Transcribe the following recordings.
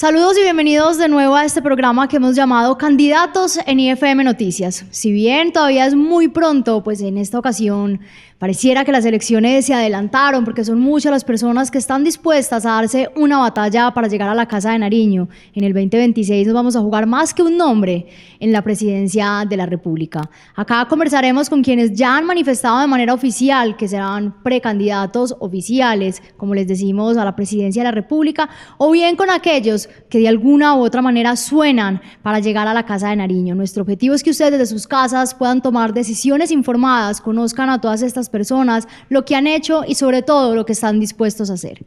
Saludos y bienvenidos de nuevo a este programa que hemos llamado Candidatos en IFM Noticias. Si bien todavía es muy pronto, pues en esta ocasión pareciera que las elecciones se adelantaron porque son muchas las personas que están dispuestas a darse una batalla para llegar a la Casa de Nariño. En el 2026 nos vamos a jugar más que un nombre en la presidencia de la República. Acá conversaremos con quienes ya han manifestado de manera oficial que serán precandidatos oficiales, como les decimos, a la presidencia de la República, o bien con aquellos que de alguna u otra manera suenan para llegar a la Casa de Nariño. Nuestro objetivo es que ustedes desde sus casas puedan tomar decisiones informadas, conozcan a todas estas personas, lo que han hecho y sobre todo lo que están dispuestos a hacer.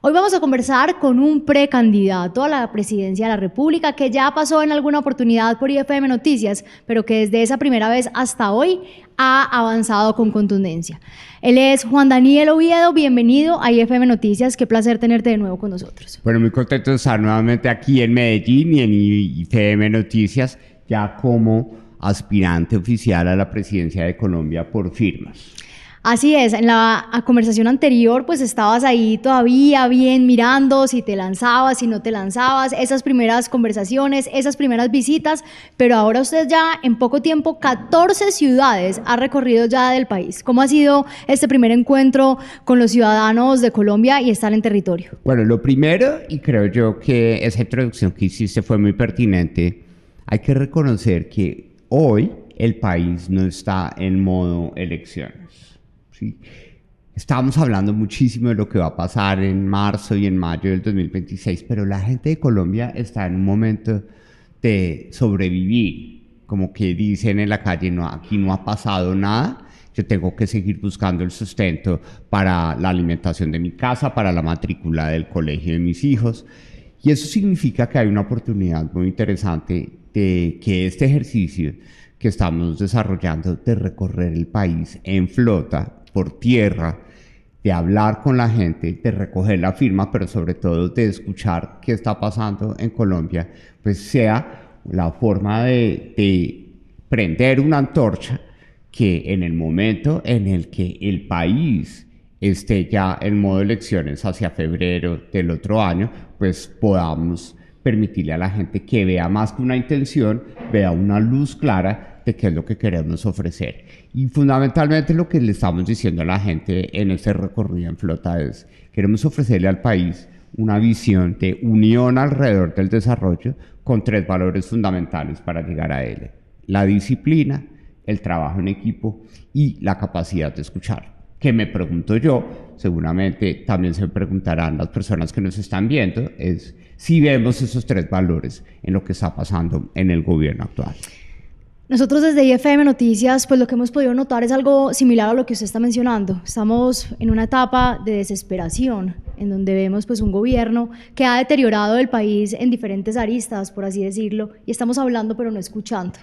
Hoy vamos a conversar con un precandidato a la presidencia de la República que ya pasó en alguna oportunidad por IFM Noticias, pero que desde esa primera vez hasta hoy ha avanzado con contundencia. Él es Juan Daniel Oviedo, bienvenido a IFM Noticias, qué placer tenerte de nuevo con nosotros. Bueno, muy contento de estar nuevamente aquí en Medellín y en IFM Noticias, ya como aspirante oficial a la presidencia de Colombia por firmas. Así es, en la conversación anterior pues estabas ahí todavía bien mirando si te lanzabas, si no te lanzabas, esas primeras conversaciones, esas primeras visitas, pero ahora usted ya en poco tiempo 14 ciudades ha recorrido ya del país. ¿Cómo ha sido este primer encuentro con los ciudadanos de Colombia y estar en territorio? Bueno, lo primero, y creo yo que esa introducción que hiciste fue muy pertinente, hay que reconocer que hoy el país no está en modo elecciones. ¿Sí? Estábamos hablando muchísimo de lo que va a pasar en marzo y en mayo del 2026, pero la gente de Colombia está en un momento de sobrevivir, como que dicen en la calle, no, aquí no ha pasado nada, yo tengo que seguir buscando el sustento para la alimentación de mi casa, para la matrícula del colegio de mis hijos, y eso significa que hay una oportunidad muy interesante de que este ejercicio que estamos desarrollando de recorrer el país en flota, por tierra, de hablar con la gente, de recoger la firma, pero sobre todo de escuchar qué está pasando en Colombia, pues sea la forma de prender una antorcha que en el momento en el que el país esté ya en modo elecciones hacia febrero del otro año, pues podamos permitirle a la gente que vea más que una intención, vea una luz clara de qué es lo que queremos ofrecer. Y fundamentalmente lo que le estamos diciendo a la gente en este recorrido en flota es, queremos ofrecerle al país una visión de unión alrededor del desarrollo con 3 valores fundamentales para llegar a él: la disciplina, el trabajo en equipo y la capacidad de escuchar. Que me pregunto yo, seguramente también se preguntarán las personas que nos están viendo, es si vemos esos 3 valores en lo que está pasando en el gobierno actual. Nosotros desde IFM Noticias, pues lo que hemos podido notar es algo similar a lo que usted está mencionando. Estamos en una etapa de desesperación, en donde vemos pues un gobierno que ha deteriorado el país en diferentes aristas, por así decirlo, y estamos hablando pero no escuchando.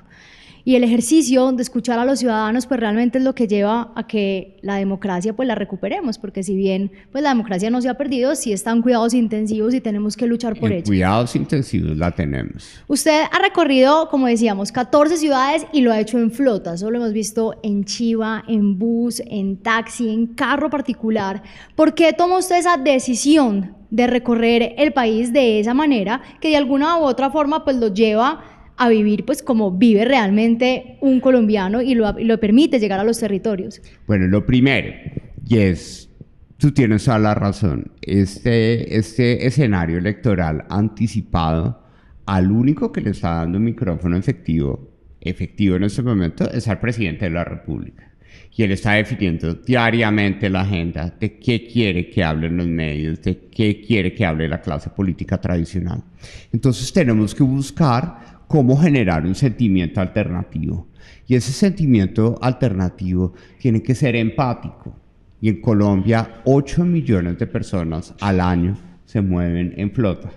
Y el ejercicio de escuchar a los ciudadanos pues realmente es lo que lleva a que la democracia pues la recuperemos, porque si bien pues la democracia no se ha perdido, sí están cuidados intensivos y tenemos que luchar por ello. Cuidados intensivos la tenemos. Usted ha recorrido, como decíamos, 14 ciudades y lo ha hecho en flota. Eso lo hemos visto en chiva, en bus, en taxi, en carro particular. ¿Por qué toma usted esa decisión de recorrer el país de esa manera que de alguna u otra forma pues lo lleva a vivir pues como vive realmente un colombiano y lo permite llegar a los territorios? Bueno, lo primero, y es, tú tienes toda la razón, este escenario electoral anticipado, al único que le está dando un micrófono efectivo en este momento es al presidente de la República. Y él está definiendo diariamente la agenda de qué quiere que hablen los medios, de qué quiere que hable la clase política tradicional. Entonces tenemos que buscar cómo generar un sentimiento alternativo. Y ese sentimiento alternativo tiene que ser empático. Y en Colombia, 8 millones de personas al año se mueven en flota.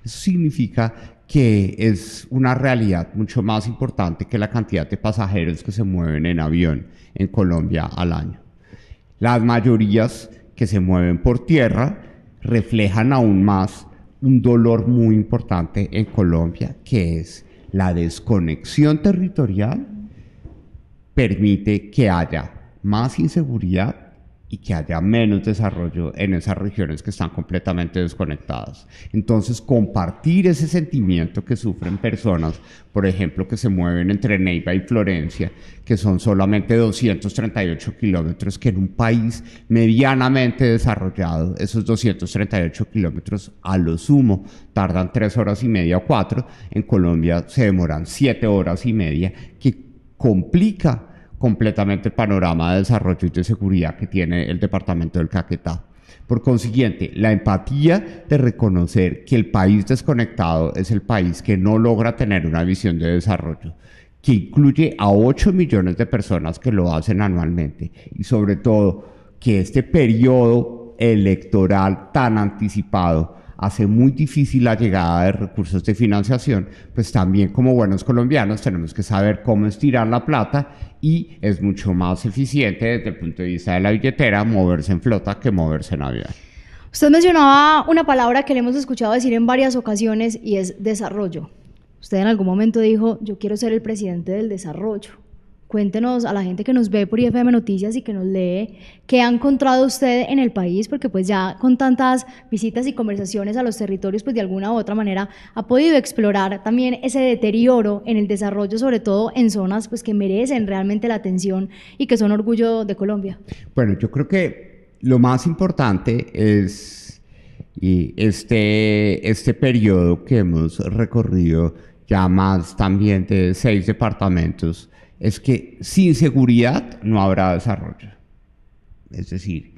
Eso significa que es una realidad mucho más importante que la cantidad de pasajeros que se mueven en avión en Colombia al año. Las mayorías que se mueven por tierra reflejan aún más un dolor muy importante en Colombia, que es la desconexión territorial permite que haya más inseguridad y que haya menos desarrollo en esas regiones que están completamente desconectadas. Entonces, compartir ese sentimiento que sufren personas, por ejemplo, que se mueven entre Neiva y Florencia, que son solamente 238 kilómetros, que en un país medianamente desarrollado, esos 238 kilómetros a lo sumo tardan 3 horas y media o 4, en Colombia se demoran 7 horas y media, que complica completamente el panorama de desarrollo y de seguridad que tiene el departamento del Caquetá. Por consiguiente, la empatía de reconocer que el país desconectado es el país que no logra tener una visión de desarrollo, que incluye a 8 millones de personas que lo hacen anualmente, y sobre todo que este periodo electoral tan anticipado hace muy difícil la llegada de recursos de financiación, pues también como buenos colombianos tenemos que saber cómo estirar la plata, y es mucho más eficiente desde el punto de vista de la billetera moverse en flota que moverse en avión. Usted mencionaba una palabra que le hemos escuchado decir en varias ocasiones y es desarrollo. Usted en algún momento dijo, yo quiero ser el presidente del desarrollo. Cuéntenos a la gente que nos ve por IFM Noticias y que nos lee, ¿qué ha encontrado usted en el país? Porque pues ya con tantas visitas y conversaciones a los territorios, pues de alguna u otra manera ha podido explorar también ese deterioro en el desarrollo, sobre todo en zonas pues que merecen realmente la atención y que son orgullo de Colombia. Bueno, yo creo que lo más importante es este periodo que hemos recorrido ya más también de 6 departamentos, es que sin seguridad no habrá desarrollo. Es decir,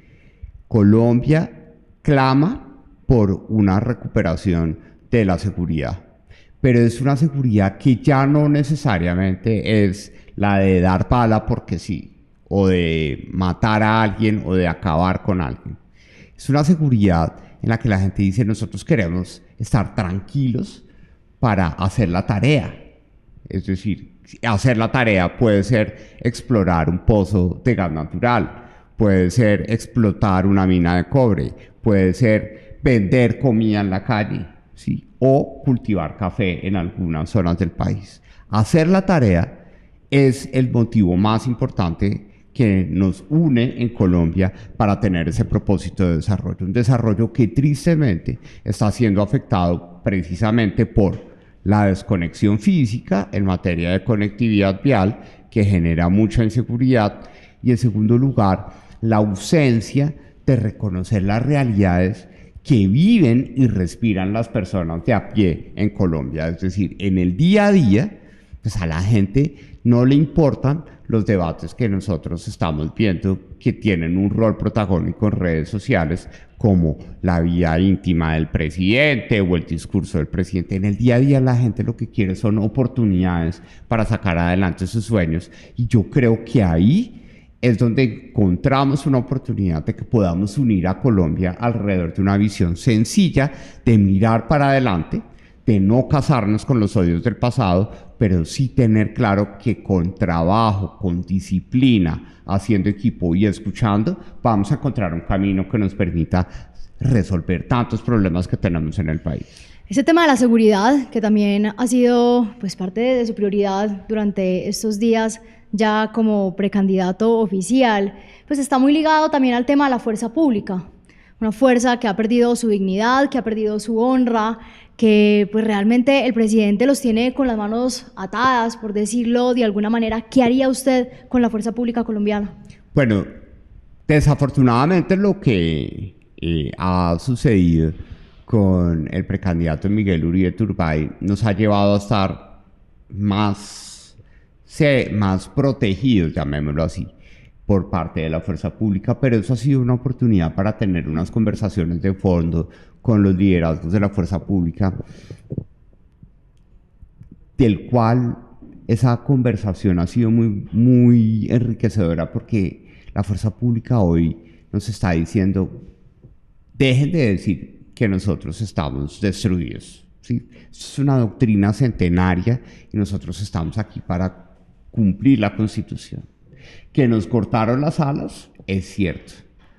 Colombia clama por una recuperación de la seguridad, pero es una seguridad que ya no necesariamente es la de dar bala porque sí, o de matar a alguien o de acabar con alguien. Es una seguridad en la que la gente dice, nosotros queremos estar tranquilos para hacer la tarea. Es decir, hacer la tarea puede ser explorar un pozo de gas natural, puede ser explotar una mina de cobre, puede ser vender comida en la calle, ¿sí? O cultivar café en algunas zonas del país. Hacer la tarea es el motivo más importante que nos une en Colombia para tener ese propósito de desarrollo. Un desarrollo que tristemente está siendo afectado precisamente por la desconexión física en materia de conectividad vial, que genera mucha inseguridad, y en segundo lugar, la ausencia de reconocer las realidades que viven y respiran las personas de a pie en Colombia. Es decir, en el día a día, pues a la gente no le importan los debates que nosotros estamos viendo que tienen un rol protagónico en redes sociales, como la vida íntima del presidente o el discurso del presidente. En el día a día la gente lo que quiere son oportunidades para sacar adelante sus sueños, y yo creo que ahí es donde encontramos una oportunidad de que podamos unir a Colombia alrededor de una visión sencilla de mirar para adelante, de no casarnos con los odios del pasado, pero sí tener claro que con trabajo, con disciplina, haciendo equipo y escuchando, vamos a encontrar un camino que nos permita resolver tantos problemas que tenemos en el país. Ese tema de la seguridad, que también ha sido pues parte de su prioridad durante estos días ya como precandidato oficial, pues está muy ligado también al tema de la fuerza pública. Una fuerza que ha perdido su dignidad, que ha perdido su honra, que pues realmente el presidente los tiene con las manos atadas, por decirlo de alguna manera. ¿Qué haría usted con la fuerza pública colombiana? Bueno, desafortunadamente lo que ha sucedido con el precandidato Miguel Uribe Turbay nos ha llevado a estar más protegidos, llamémoslo así, por parte de la fuerza pública, pero eso ha sido una oportunidad para tener unas conversaciones de fondo con los liderazgos de la fuerza pública, del cual esa conversación ha sido muy enriquecedora, porque la fuerza pública hoy nos está diciendo, dejen de decir que nosotros estamos destruidos, ¿sí? Es una doctrina centenaria y nosotros estamos aquí para cumplir la Constitución. Que nos cortaron las alas, es cierto.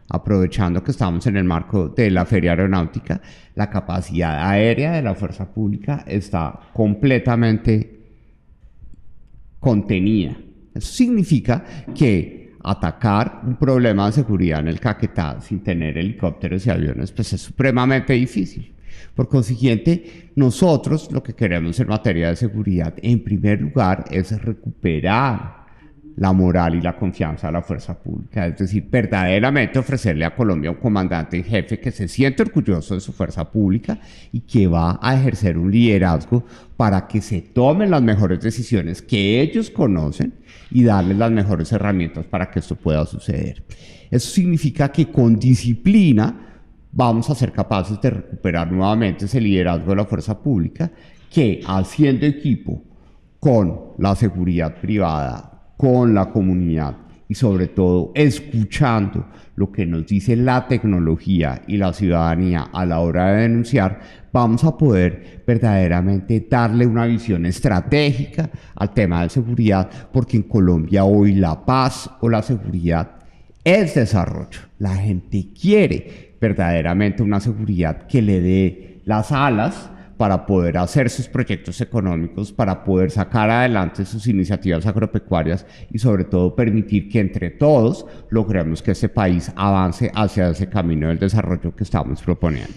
Aprovechando que estamos en el marco de la Feria Aeronáutica, la capacidad aérea de la fuerza pública está completamente contenida. Eso significa que atacar un problema de seguridad en el Caquetá sin tener helicópteros y aviones, pues es supremamente difícil. Por consiguiente, nosotros lo que queremos en materia de seguridad, en primer lugar, es recuperar la moral y la confianza de la fuerza pública, es decir, verdaderamente ofrecerle a Colombia un comandante en jefe que se siente orgulloso de su fuerza pública y que va a ejercer un liderazgo para que se tomen las mejores decisiones que ellos conocen y darles las mejores herramientas para que esto pueda suceder. Eso significa que con disciplina vamos a ser capaces de recuperar nuevamente ese liderazgo de la fuerza pública que, haciendo equipo con la seguridad privada, con la comunidad y sobre todo escuchando lo que nos dice la tecnología y la ciudadanía a la hora de denunciar, vamos a poder verdaderamente darle una visión estratégica al tema de seguridad, porque en Colombia hoy la paz o la seguridad es desarrollo. La gente quiere verdaderamente una seguridad que le dé las alas para poder hacer sus proyectos económicos, para poder sacar adelante sus iniciativas agropecuarias y sobre todo permitir que entre todos logremos que este país avance hacia ese camino del desarrollo que estamos proponiendo.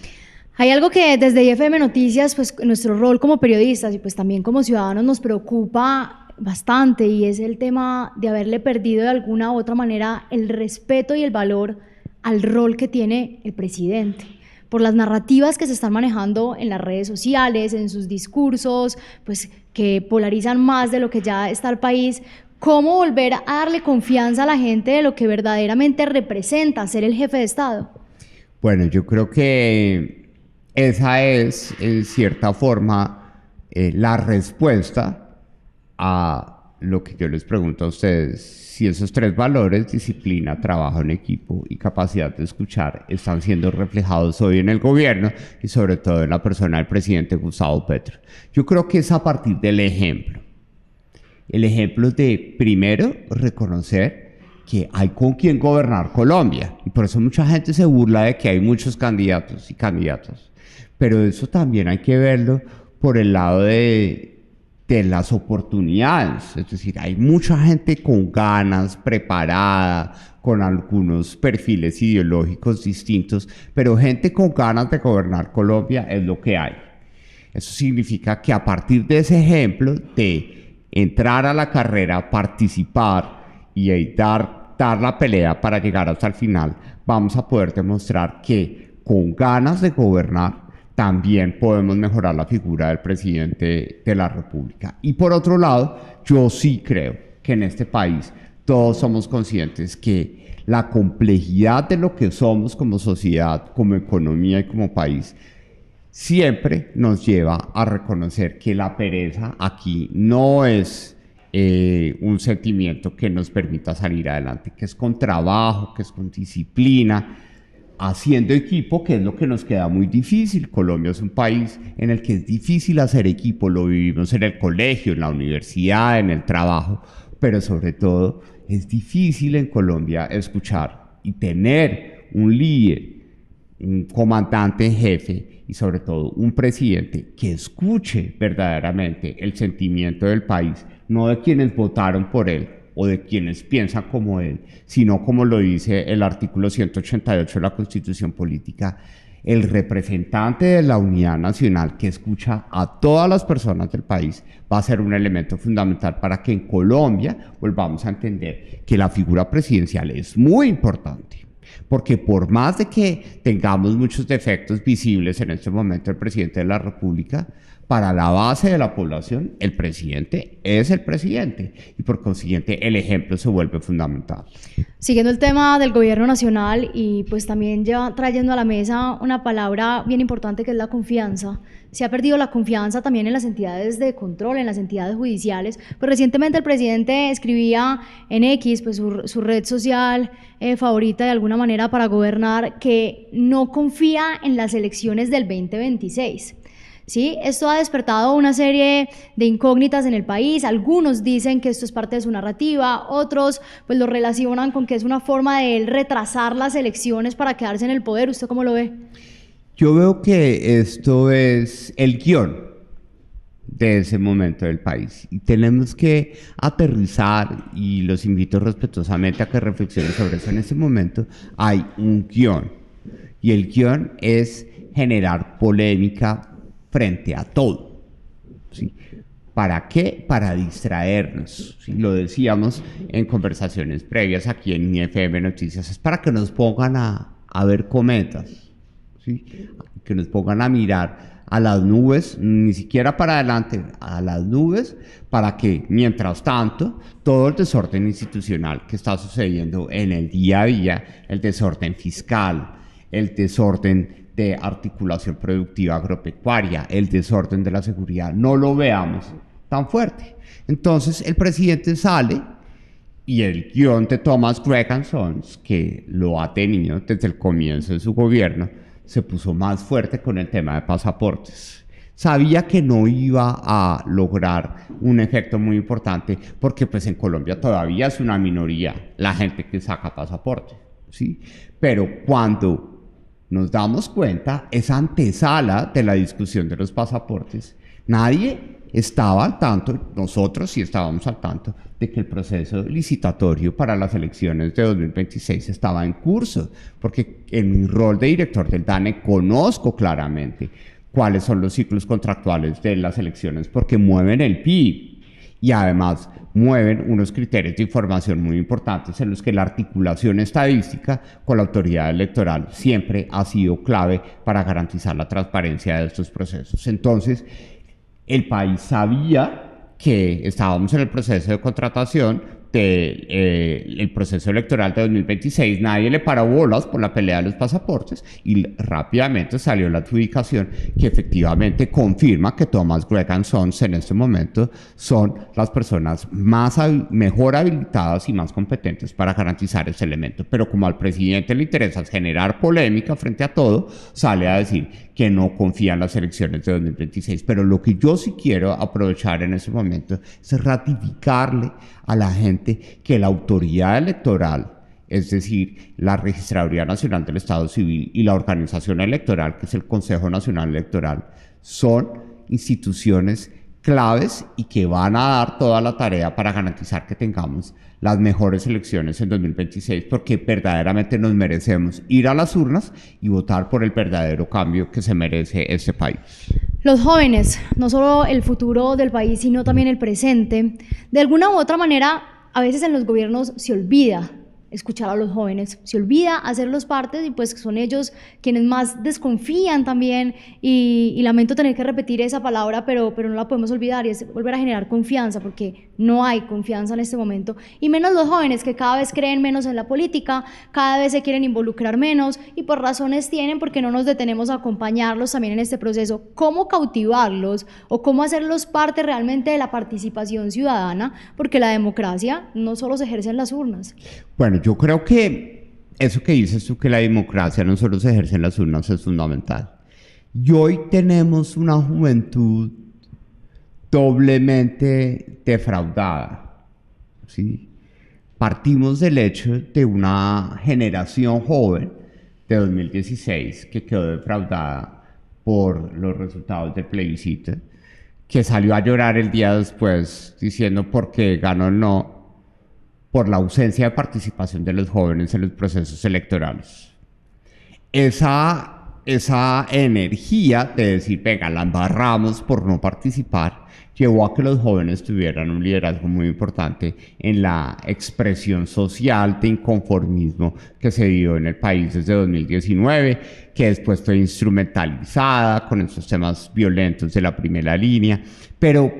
Hay algo que desde IFM Noticias, pues nuestro rol como periodistas y pues también como ciudadanos nos preocupa bastante, y es el tema de haberle perdido de alguna u otra manera el respeto y el valor al rol que tiene el presidente, por las narrativas que se están manejando en las redes sociales, en sus discursos, pues que polarizan más de lo que ya está el país. ¿Cómo volver a darle confianza a la gente de lo que verdaderamente representa ser el jefe de Estado? Bueno, yo creo que esa es, en cierta forma, la respuesta a lo que yo les pregunto a ustedes: si esos tres valores, disciplina, trabajo en equipo y capacidad de escuchar, están siendo reflejados hoy en el gobierno y sobre todo en la persona del presidente Gustavo Petro. Yo creo que es a partir del ejemplo. El ejemplo de, primero, reconocer que hay con quién gobernar Colombia, y por eso mucha gente se burla de que hay muchos candidatos y candidatas, pero eso también hay que verlo por el lado de las oportunidades. Es decir, hay mucha gente con ganas, preparada, con algunos perfiles ideológicos distintos, pero gente con ganas de gobernar Colombia es lo que hay. Eso significa que a partir de ese ejemplo de entrar a la carrera, participar y dar la pelea para llegar hasta el final, vamos a poder demostrar que con ganas de gobernar también podemos mejorar la figura del presidente de la República. Y por otro lado, yo sí creo que en este país todos somos conscientes que la complejidad de lo que somos como sociedad, como economía y como país, siempre nos lleva a reconocer que la pereza aquí no es un sentimiento que nos permita salir adelante, que es con trabajo, que es con disciplina, haciendo equipo, que es lo que nos queda muy difícil. Colombia es un país en el que es difícil hacer equipo, lo vivimos en el colegio, en la universidad, en el trabajo, pero sobre todo es difícil en Colombia escuchar y tener un líder, un comandante en jefe y sobre todo un presidente que escuche verdaderamente el sentimiento del país, no de quienes votaron por él o de quienes piensan como él, sino como lo dice el artículo 188 de la Constitución Política, el representante de la unidad nacional que escucha a todas las personas del país va a ser un elemento fundamental para que en Colombia volvamos a entender que la figura presidencial es muy importante. Porque por más de que tengamos muchos defectos visibles en este momento el presidente de la República, para la base de la población, el presidente es el presidente y por consiguiente el ejemplo se vuelve fundamental. Siguiendo el tema del gobierno nacional y pues también ya trayendo a la mesa una palabra bien importante que es la confianza. Se ha perdido la confianza también en las entidades de control, en las entidades judiciales. Pues recientemente el presidente escribía en X, pues su red social favorita de alguna manera para gobernar, que no confía en las elecciones del 2026. ¿Sí? Esto ha despertado una serie de incógnitas en el país. Algunos dicen que esto es parte de su narrativa, otros pues lo relacionan con que es una forma de él retrasar las elecciones para quedarse en el poder. ¿Usted cómo lo ve? Yo veo que esto es el guión de ese momento del país. Y tenemos que aterrizar, y los invito respetuosamente a que reflexionen sobre eso. En ese momento hay un guión, y el guión es generar polémica frente a todo, ¿sí? ¿Para qué? Para distraernos, ¿sí? Lo decíamos en conversaciones previas aquí en IFM Noticias, es para que nos pongan a ver cometas, ¿sí? Que nos pongan a mirar a las nubes, ni siquiera para adelante, a las nubes, para que mientras tanto todo el desorden institucional que está sucediendo en el día a día, el desorden fiscal, el desorden de articulación productiva agropecuaria, el desorden de la seguridad, no lo veamos tan fuerte. Entonces el presidente sale y el guión de Thomas Gregg & Sons, que lo ha tenido desde el comienzo de su gobierno, se puso más fuerte con el tema de pasaportes. Sabía que no iba a lograr un efecto muy importante porque pues en Colombia todavía es una minoría la gente que saca pasaporte, ¿sí? Pero cuando nos damos cuenta, esa antesala de la discusión de los pasaportes, nadie estaba al tanto, nosotros sí estábamos al tanto, de que el proceso licitatorio para las elecciones de 2026 estaba en curso, porque en mi rol de director del DANE conozco claramente cuáles son los ciclos contractuales de las elecciones, porque mueven el PIB y además mueven unos criterios de información muy importantes en los que la articulación estadística con la autoridad electoral siempre ha sido clave para garantizar la transparencia de estos procesos. Entonces, el país sabía que estábamos en el proceso de contratación del proceso electoral de 2026, nadie le paró bolas por la pelea de los pasaportes y rápidamente salió la adjudicación que efectivamente confirma que Thomas Gregg & Sons en este momento son las personas mejor habilitadas y más competentes para garantizar ese elemento. Pero como al presidente le interesa generar polémica frente a todo, sale a decir que no confía en las elecciones de 2026. Pero lo que yo sí quiero aprovechar en ese momento es ratificarle a la gente que la autoridad electoral, es decir, la Registraduría Nacional del Estado Civil y la organización electoral, que es el Consejo Nacional Electoral, son instituciones claves y que van a dar toda la tarea para garantizar que tengamos las mejores elecciones en 2026, porque verdaderamente nos merecemos ir a las urnas y votar por el verdadero cambio que se merece este país. Los jóvenes, no solo el futuro del país, sino también el presente, de alguna u otra manera, a veces en los gobiernos se olvida escuchar a los jóvenes, se olvida hacerlos parte y pues son ellos quienes más desconfían también y lamento tener que repetir esa palabra, pero no la podemos olvidar y es volver a generar confianza porque no hay confianza en este momento y menos los jóvenes que cada vez creen menos en la política, cada vez se quieren involucrar menos y por razones tienen porque no nos detenemos a acompañarlos también en este proceso. ¿Cómo cautivarlos o cómo hacerlos parte realmente de la participación ciudadana? Porque la democracia no solo se ejerce en las urnas. Bueno, yo creo que eso que dices tú, que la democracia no solo se ejerce en las urnas, es fundamental. Y hoy tenemos una juventud doblemente defraudada, ¿sí? Partimos del hecho de una generación joven de 2016 que quedó defraudada por los resultados del plebiscito, que salió a llorar el día después diciendo por qué ganó el no, por la ausencia de participación de los jóvenes en los procesos electorales. Esa energía de decir, venga, la embarramos por no participar, llevó a que los jóvenes tuvieran un liderazgo muy importante en la expresión social de inconformismo que se dio en el país desde 2019, que después fue instrumentalizada con estos temas violentos de la primera línea. Pero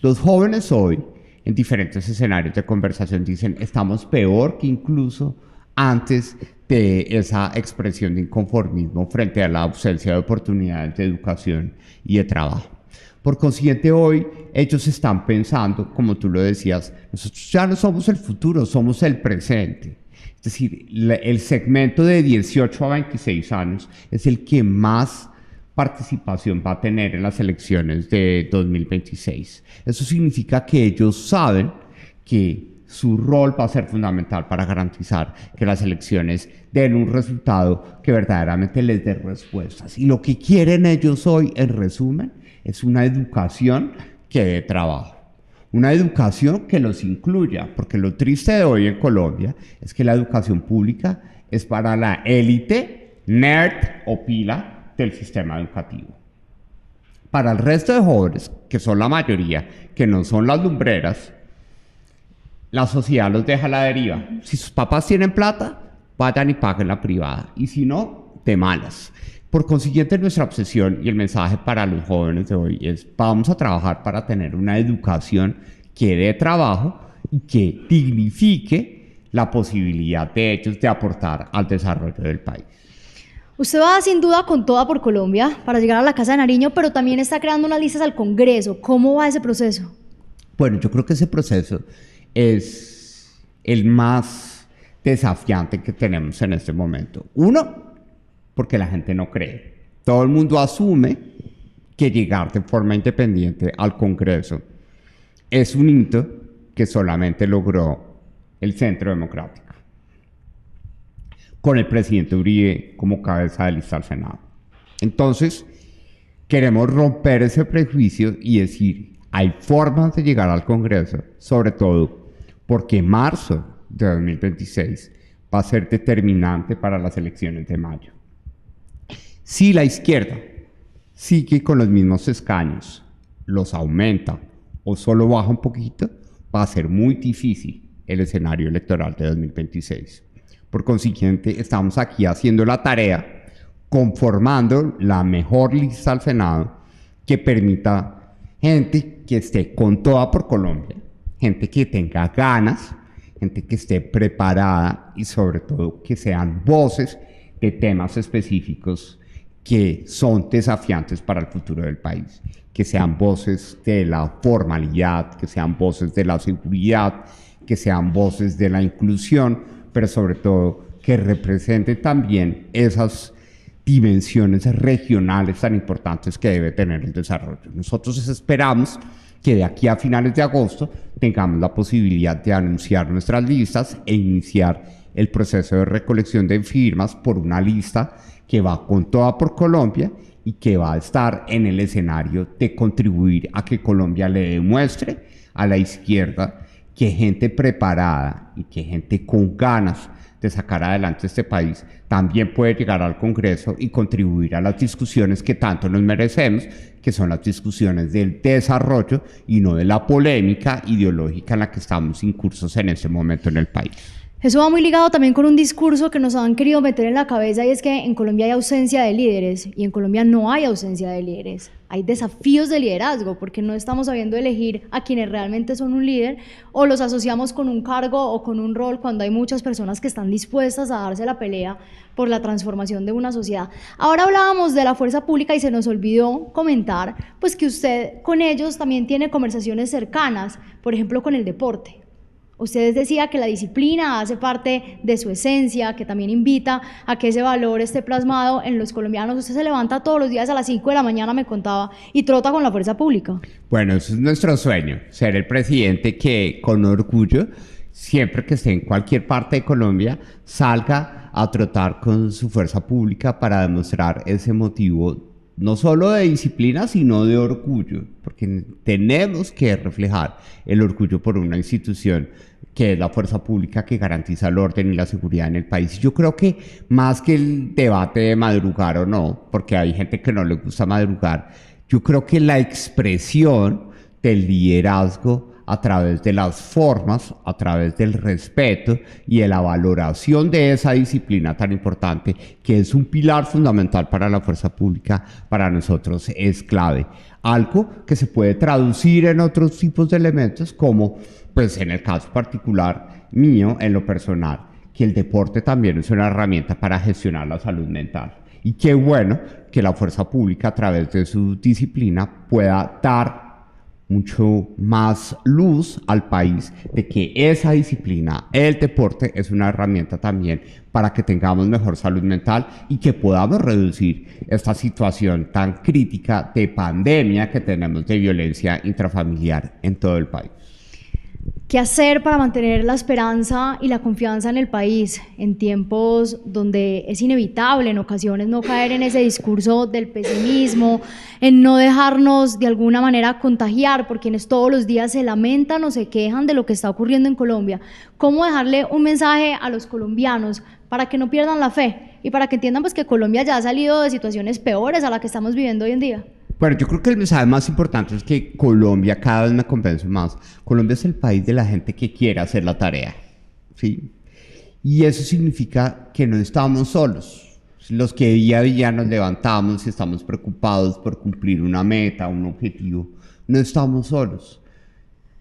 los jóvenes hoy, en diferentes escenarios de conversación, dicen, estamos peor que incluso antes de esa expresión de inconformismo frente a la ausencia de oportunidades de educación y de trabajo. Por consiguiente, hoy ellos están pensando, como tú lo decías, nosotros ya no somos el futuro, somos el presente. Es decir, el segmento de 18 a 26 años es el que más participación va a tener en las elecciones de 2026. Eso significa que ellos saben que su rol va a ser fundamental para garantizar que las elecciones den un resultado que verdaderamente les dé respuestas. Y lo que quieren ellos hoy, en resumen, es una educación que dé trabajo. Una educación que los incluya, porque lo triste de hoy en Colombia es que la educación pública es para la élite, nerd o pila del sistema educativo. Para el resto de jóvenes, que son la mayoría, que no son las lumbreras, la sociedad los deja a la deriva. Si sus papás tienen plata, vayan y paguen la privada. Y si no, de malas. Por consiguiente, nuestra obsesión y el mensaje para los jóvenes de hoy es: vamos a trabajar para tener una educación que dé trabajo y que dignifique la posibilidad de ellos de aportar al desarrollo del país. Usted va sin duda con toda por Colombia para llegar a la Casa de Nariño, pero también está creando unas listas al Congreso. ¿Cómo va ese proceso? Bueno, yo creo que ese proceso es el más desafiante que tenemos en este momento. Uno, porque la gente no cree. Todo el mundo asume que llegar de forma independiente al Congreso es un hito que solamente logró el Centro Democrático, con el presidente Uribe como cabeza de lista al Senado. Entonces, queremos romper ese prejuicio y decir: hay formas de llegar al Congreso, sobre todo porque marzo de 2026 va a ser determinante para las elecciones de mayo. Si la izquierda sigue con los mismos escaños, los aumenta o solo baja un poquito, va a ser muy difícil el escenario electoral de 2026. Por consiguiente, estamos aquí haciendo la tarea, conformando la mejor lista al Senado que permita gente que esté con toda por Colombia, gente que tenga ganas, gente que esté preparada y sobre todo que sean voces de temas específicos que son desafiantes para el futuro del país, que sean voces de la formalidad, que sean voces de la seguridad, que sean voces de la inclusión, pero sobre todo que representen también esas dimensiones regionales tan importantes que debe tener el desarrollo. Nosotros esperamos que de aquí a finales de agosto tengamos la posibilidad de anunciar nuestras listas e iniciar el proceso de recolección de firmas por una lista que va con toda por Colombia y que va a estar en el escenario de contribuir a que Colombia le demuestre a la izquierda que gente preparada y que gente con ganas de sacar adelante este país también puede llegar al Congreso y contribuir a las discusiones que tanto nos merecemos, que son las discusiones del desarrollo y no de la polémica ideológica en la que estamos incursos en este momento en el país. Eso va muy ligado también con un discurso que nos han querido meter en la cabeza, y es que en Colombia hay ausencia de líderes, y en Colombia no hay ausencia de líderes. Hay desafíos de liderazgo porque no estamos sabiendo elegir a quienes realmente son un líder, o los asociamos con un cargo o con un rol cuando hay muchas personas que están dispuestas a darse la pelea por la transformación de una sociedad. Ahora hablábamos de la fuerza pública y se nos olvidó comentar pues que usted con ellos también tiene conversaciones cercanas, por ejemplo con el deporte. Usted decía que la disciplina hace parte de su esencia, que también invita a que ese valor esté plasmado en los colombianos. Usted se levanta todos los días a las 5 de la mañana, me contaba, y trota con la fuerza pública. Bueno, eso es nuestro sueño, ser el presidente que con orgullo, siempre que esté en cualquier parte de Colombia, salga a trotar con su fuerza pública para demostrar ese motivo no solo de disciplina, sino de orgullo, porque tenemos que reflejar el orgullo por una institución que es la fuerza pública que garantiza el orden y la seguridad en el país. Yo creo que más que el debate de madrugar o no, porque hay gente que no le gusta madrugar, yo creo que la expresión del liderazgo a través de las formas, a través del respeto y de la valoración de esa disciplina tan importante, que es un pilar fundamental para la fuerza pública, para nosotros es clave. Algo que se puede traducir en otros tipos de elementos, como pues en el caso particular mío, en lo personal, que el deporte también es una herramienta para gestionar la salud mental. Y qué bueno que la fuerza pública a través de su disciplina pueda dar mucho más luz al país de que esa disciplina, el deporte, es una herramienta también para que tengamos mejor salud mental y que podamos reducir esta situación tan crítica de pandemia que tenemos de violencia intrafamiliar en todo el país. ¿Qué hacer para mantener la esperanza y la confianza en el país en tiempos donde es inevitable en ocasiones no caer en ese discurso del pesimismo, en no dejarnos de alguna manera contagiar por quienes todos los días se lamentan o se quejan de lo que está ocurriendo en Colombia? ¿Cómo dejarle un mensaje a los colombianos para que no pierdan la fe y para que entiendan pues que Colombia ya ha salido de situaciones peores a la que estamos viviendo hoy en día? Bueno, yo creo que el mensaje más importante es que Colombia, cada vez me convenzo más, Colombia es el país de la gente que quiere hacer la tarea, ¿sí? Y eso significa que no estamos solos. Los que día a día nos levantamos y estamos preocupados por cumplir una meta, un objetivo, no estamos solos.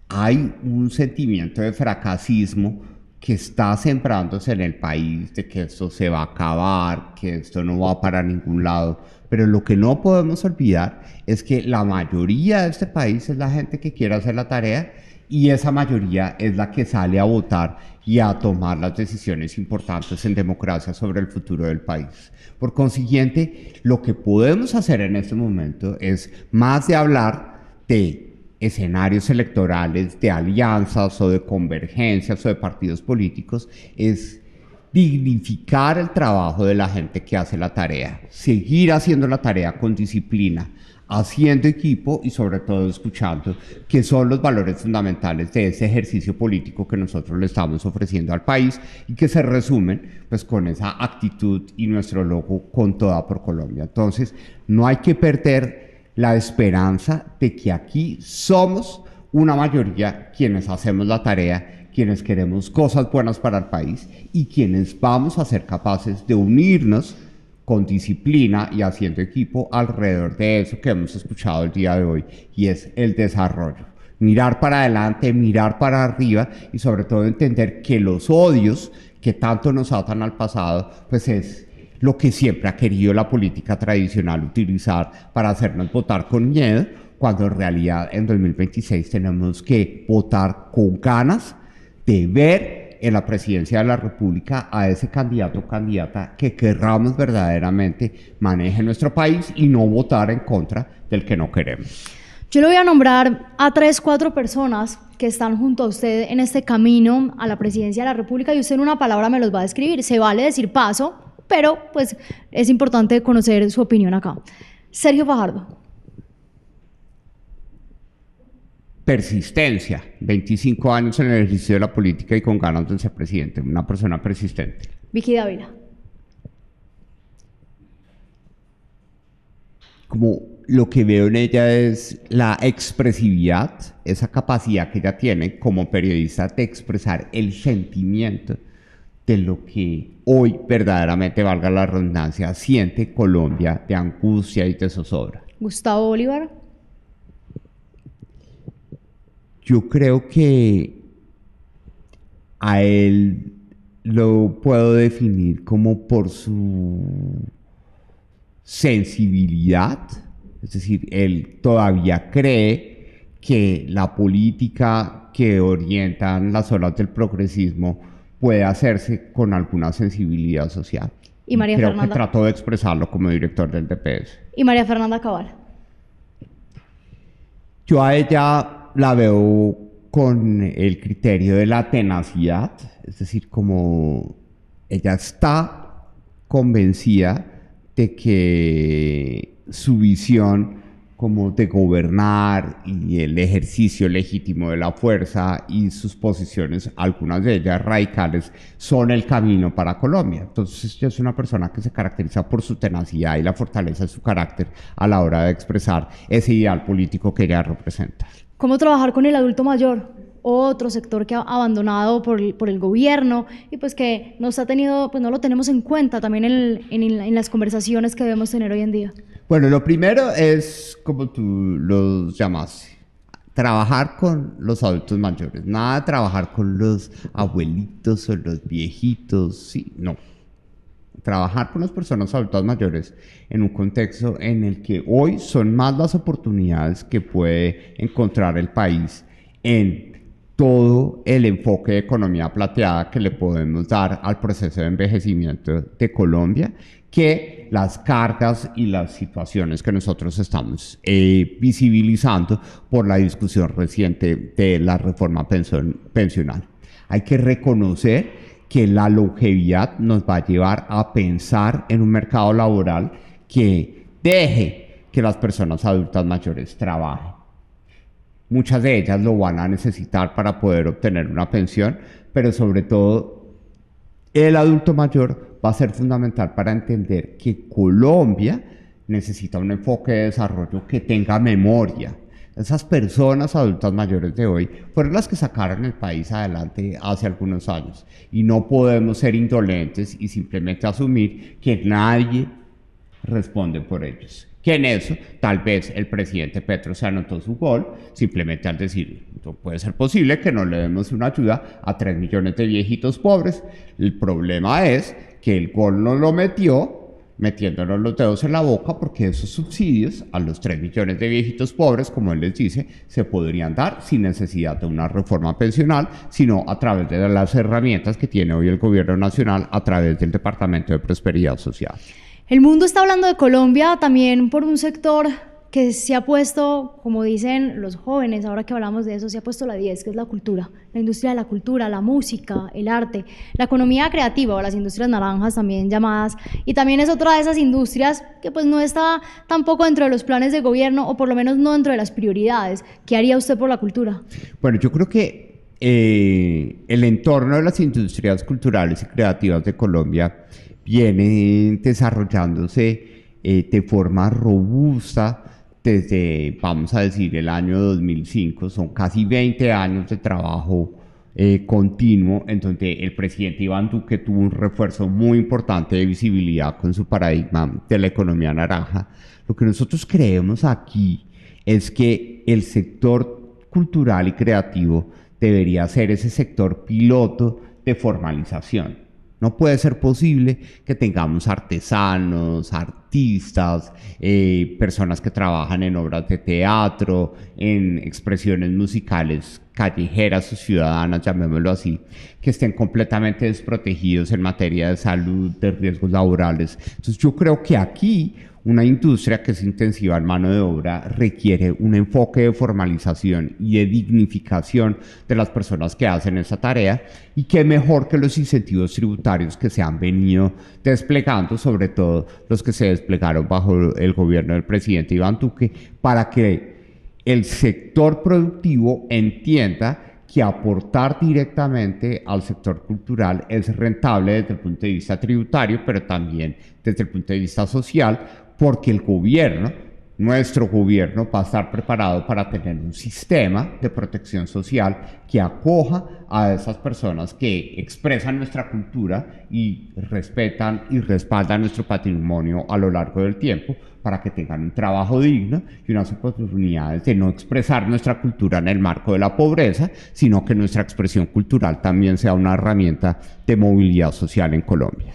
Hay un sentimiento de fracasismo que está sembrándose en el país, de que esto se va a acabar, que esto no va para ningún lado. Pero lo que no podemos olvidar es que la mayoría de este país es la gente que quiere hacer la tarea y esa mayoría es la que sale a votar y a tomar las decisiones importantes en democracia sobre el futuro del país. Por consiguiente, lo que podemos hacer en este momento es, más de hablar de escenarios electorales, de alianzas o de convergencias o de partidos políticos, es dignificar el trabajo de la gente que hace la tarea, seguir haciendo la tarea con disciplina, haciendo equipo y sobre todo escuchando, que son los valores fundamentales de ese ejercicio político que nosotros le estamos ofreciendo al país y que se resumen pues con esa actitud y nuestro logo Con Toda por Colombia. Entonces, no hay que perder la esperanza de que aquí somos una mayoría quienes hacemos la tarea, quienes queremos cosas buenas para el país y quienes vamos a ser capaces de unirnos con disciplina y haciendo equipo alrededor de eso que hemos escuchado el día de hoy, y es el desarrollo. Mirar para adelante, mirar para arriba y sobre todo entender que los odios que tanto nos atan al pasado, pues es lo que siempre ha querido la política tradicional utilizar para hacernos votar con miedo, cuando en realidad en 2026 tenemos que votar con ganas de ver en la presidencia de la República a ese candidato o candidata que querramos verdaderamente maneje nuestro país y no votar en contra del que no queremos. Yo le voy a nombrar a 3, 4 personas que están junto a usted en este camino a la presidencia de la República y usted en una palabra me los va a describir. Se vale decir paso, pero pues es importante conocer su opinión acá. Sergio Fajardo. Persistencia, 25 años en el ejercicio de la política y con ganas de ser presidente, una persona persistente. Vicky Dávila. Como lo que veo en ella es la expresividad, esa capacidad que ella tiene como periodista de expresar el sentimiento de lo que hoy verdaderamente, valga la redundancia, siente Colombia de angustia y de zozobra. Gustavo Bolívar. Yo creo que a él lo puedo definir como por su sensibilidad, es decir, él todavía cree que la política que orientan las olas del progresismo puede hacerse con alguna sensibilidad social. Y María creo Fernanda. que trató de expresarlo como director del DPS. Y María Fernanda Cabal. Yo a ella la veo con el criterio de la tenacidad, es decir, como ella está convencida de que su visión como de gobernar y el ejercicio legítimo de la fuerza y sus posiciones, algunas de ellas radicales, son el camino para Colombia. Entonces ella es una persona que se caracteriza por su tenacidad y la fortaleza de su carácter a la hora de expresar ese ideal político que ella representa. ¿Cómo trabajar con el adulto mayor? Otro sector que ha abandonado por el gobierno y pues que no está tenido, pues no lo tenemos en cuenta también en las conversaciones que debemos tener hoy en día. Bueno, lo primero es, como tú los llamaste, trabajar con los adultos mayores. Nada de trabajar con los abuelitos o los viejitos, sí, no. Trabajar con las personas adultas mayores en un contexto en el que hoy son más las oportunidades que puede encontrar el país en todo el enfoque de economía plateada que le podemos dar al proceso de envejecimiento de Colombia, que las cargas y las situaciones que nosotros estamos visibilizando por la discusión reciente de la reforma pensional. Hay que reconocer que la longevidad nos va a llevar a pensar en un mercado laboral que deje que las personas adultas mayores trabajen. Muchas de ellas lo van a necesitar para poder obtener una pensión, pero sobre todo el adulto mayor va a ser fundamental para entender que Colombia necesita un enfoque de desarrollo que tenga memoria. Esas personas adultas mayores de hoy fueron las que sacaron el país adelante hace algunos años y no podemos ser indolentes y simplemente asumir que nadie responde por ellos. Que en eso tal vez el presidente Petro se anotó su gol simplemente al decir, no puede ser posible que no le demos una ayuda a 3 millones de viejitos pobres. El problema es que el gol no lo metió metiéndonos los dedos en la boca, porque esos subsidios a los 3 millones de viejitos pobres, como él les dice, se podrían dar sin necesidad de una reforma pensional, sino a través de las herramientas que tiene hoy el gobierno nacional a través del Departamento de Prosperidad Social. El mundo está hablando de Colombia también por un sector que se ha puesto, como dicen los jóvenes, ahora que hablamos de eso, se ha puesto la 10, que es la cultura, la industria de la cultura, la música, el arte, la economía creativa o las industrias naranjas también llamadas, y también es otra de esas industrias que pues no está tampoco dentro de los planes de gobierno, o por lo menos no dentro de las prioridades. ¿Qué haría usted por la cultura? Bueno, yo creo que el entorno de las industrias culturales y creativas de Colombia viene desarrollándose de forma robusta desde, vamos a decir, el año 2005. Son casi 20 años de trabajo continuo, en donde el presidente Iván Duque tuvo un refuerzo muy importante de visibilidad con su paradigma de la economía naranja. Lo que nosotros creemos aquí es que el sector cultural y creativo debería ser ese sector piloto de formalización. No puede ser posible que tengamos artesanos, artistas, personas que trabajan en obras de teatro, en expresiones musicales callejeras o ciudadanas, llamémoslo así, que estén completamente desprotegidos en materia de salud, de riesgos laborales. Entonces yo creo que aquí una industria que es intensiva en mano de obra requiere un enfoque de formalización y de dignificación de las personas que hacen esa tarea, y qué mejor que los incentivos tributarios que se han venido desplegando, sobre todo los que se desplegaron bajo el gobierno del presidente Iván Duque, para que el sector productivo entienda que aportar directamente al sector cultural es rentable desde el punto de vista tributario, pero también desde el punto de vista social, porque el gobierno, nuestro gobierno, va a estar preparado para tener un sistema de protección social que acoja a esas personas que expresan nuestra cultura y respetan y respaldan nuestro patrimonio a lo largo del tiempo, para que tengan un trabajo digno y unas oportunidades de no expresar nuestra cultura en el marco de la pobreza, sino que nuestra expresión cultural también sea una herramienta de movilidad social en Colombia.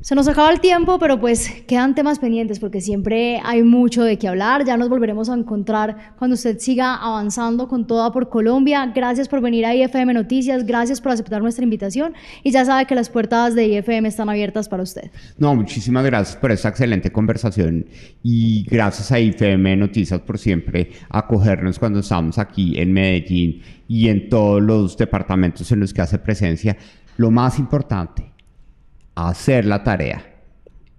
Se nos acaba el tiempo, pero pues quedan temas pendientes porque siempre hay mucho de qué hablar. Ya nos volveremos a encontrar cuando usted siga avanzando con Toda por Colombia. Gracias por venir a IFM Noticias, gracias por aceptar nuestra invitación, y ya sabe que las puertas de IFM están abiertas para usted. No, muchísimas gracias por esta excelente conversación, y gracias a IFM Noticias por siempre acogernos cuando estamos aquí en Medellín y en todos los departamentos en los que hace presencia. Lo más importante, hacer la tarea.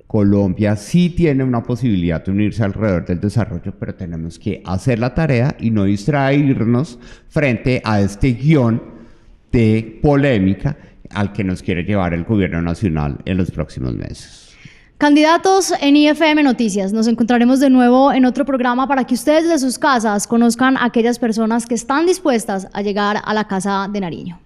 Colombia sí tiene una posibilidad de unirse alrededor del desarrollo, pero tenemos que hacer la tarea y no distraernos frente a este guión de polémica al que nos quiere llevar el gobierno nacional en los próximos meses. Candidatos en IFM Noticias, nos encontraremos de nuevo en otro programa para que ustedes de sus casas conozcan a aquellas personas que están dispuestas a llegar a la Casa de Nariño.